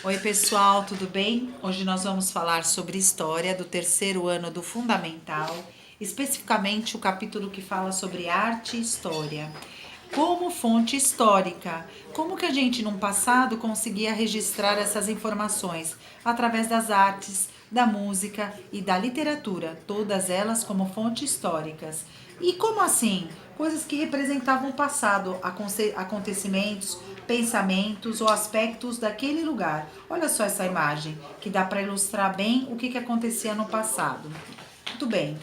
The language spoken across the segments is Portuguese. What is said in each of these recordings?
Oi pessoal, tudo bem? Hoje nós vamos falar sobre história do terceiro ano do Fundamental, especificamente o capítulo que fala sobre arte e história. Como fonte histórica, como que a gente no passado conseguia registrar essas informações? Através das artes, da música e da literatura, todas elas como fontes históricas. E como assim? Coisas que representavam o passado, acontecimentos, pensamentos ou aspectos daquele lugar. Olha só essa imagem, que dá para ilustrar bem o que acontecia no passado. Muito bem.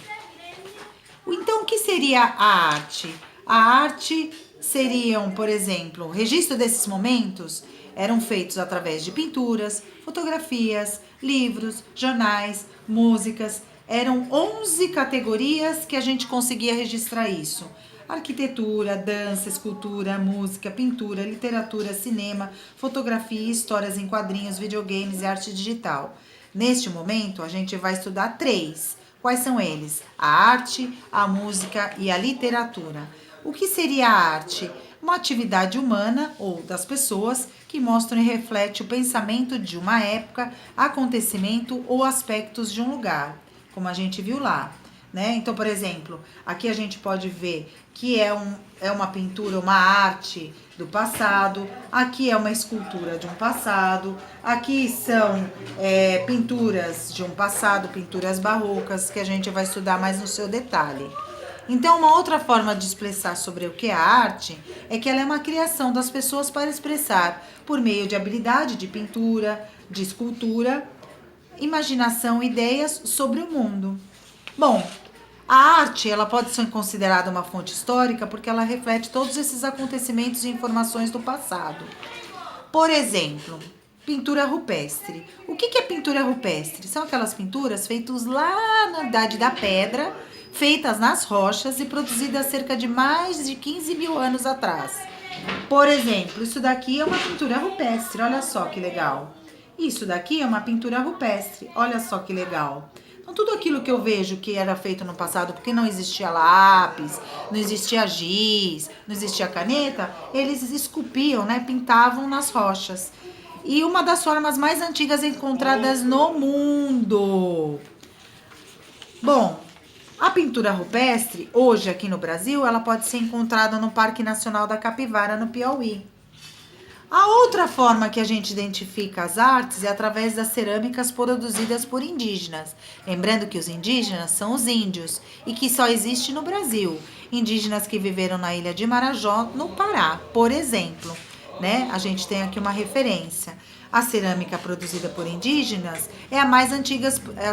Então, o que seria a arte? A arte seriam, por exemplo, o registro desses momentos eram feitos através de pinturas, fotografias, livros, jornais, músicas. Eram 11 categorias que a gente conseguia registrar isso. Arquitetura, dança, escultura, música, pintura, literatura, cinema, fotografia, histórias em quadrinhos, videogames e arte digital. Neste momento, a gente vai estudar 3. Quais são eles? A arte, a música e a literatura. O que seria a arte? Uma atividade humana ou das pessoas que mostra e reflete o pensamento de uma época, acontecimento ou aspectos de um lugar, como a gente viu lá. Né? Então, por exemplo, aqui a gente pode ver que é uma pintura, uma arte do passado, aqui é uma escultura de um passado, aqui são pinturas de um passado, pinturas barrocas, que a gente vai estudar mais no seu detalhe. Então, uma outra forma de expressar sobre o que é a arte é que ela é uma criação das pessoas para expressar, por meio de habilidade de pintura, de escultura, imaginação, ideias sobre o mundo. Bom, a arte ela pode ser considerada uma fonte histórica porque ela reflete todos esses acontecimentos e informações do passado. Por exemplo, pintura rupestre. O que é pintura rupestre? São aquelas pinturas feitas lá na Idade da Pedra, feitas nas rochas e produzidas cerca de mais de 15 mil anos atrás. Por exemplo, isso daqui é uma pintura rupestre, olha só que legal. Isso daqui é uma pintura rupestre, olha só que legal. Então, tudo aquilo que eu vejo que era feito no passado, porque não existia lápis, não existia giz, não existia caneta, eles esculpiam, né, pintavam nas rochas. E uma das formas mais antigas encontradas no mundo. Bom, a pintura rupestre, hoje aqui no Brasil, ela pode ser encontrada no Parque Nacional da Capivara, no Piauí. A outra forma que a gente identifica as artes é através das cerâmicas produzidas por indígenas. Lembrando que os indígenas são os índios e que só existe no Brasil. Indígenas que viveram na ilha de Marajó, no Pará, por exemplo. Né? A gente tem aqui uma referência. A cerâmica produzida por indígenas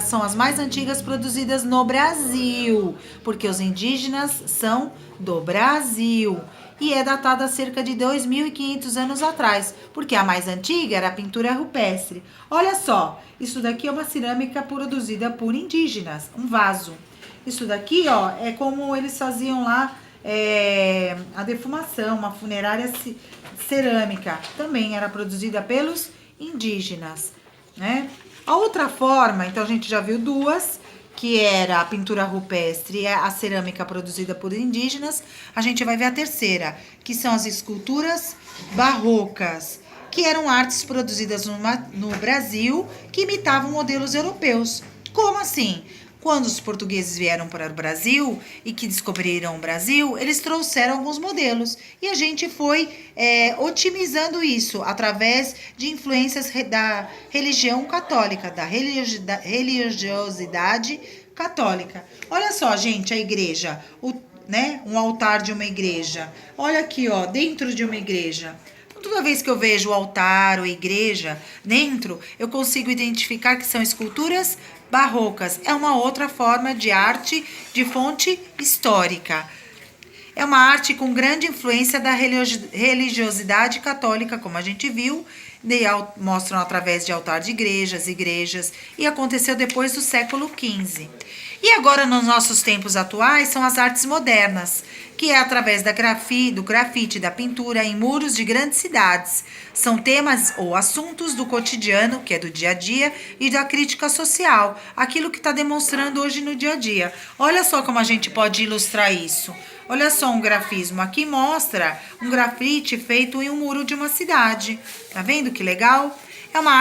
são as mais antigas produzidas no Brasil, porque os indígenas são do Brasil. E é datada há cerca de 2.500 anos atrás, porque a mais antiga era a pintura rupestre. Olha só, isso daqui é uma cerâmica produzida por indígenas, um vaso. Isso daqui, ó, é como eles faziam lá a defumação, uma funerária cerâmica. Também era produzida pelos indígenas, né? A outra forma, então a gente já viu duas, que era a pintura rupestre e a cerâmica produzida por indígenas. A gente vai ver a terceira, que são as esculturas barrocas, que eram artes produzidas no Brasil que imitavam modelos europeus. Como assim? Quando os portugueses vieram para o Brasil e que descobriram o Brasil, eles trouxeram alguns modelos e a gente foi otimizando isso através de influências da religião católica, da religiosidade católica. Olha só, gente, a igreja, um altar de uma igreja. Olha aqui, ó, dentro de uma igreja. Toda vez que eu vejo o altar ou a igreja dentro, eu consigo identificar que são esculturas barrocas. É uma outra forma de arte de fonte histórica. É uma arte com grande influência da religiosidade católica, como a gente viu, mostram através de altar de igrejas, e aconteceu depois do século XV. E agora, nos nossos tempos atuais, são as artes modernas, que é através do grafite, da pintura em muros de grandes cidades. São temas ou assuntos do cotidiano, que é do dia a dia, e da crítica social, aquilo que está demonstrando hoje no dia a dia. Olha só como a gente pode ilustrar isso. Olha só um grafismo. Aqui mostra um grafite feito em um muro de uma cidade. Tá vendo que legal? É uma arte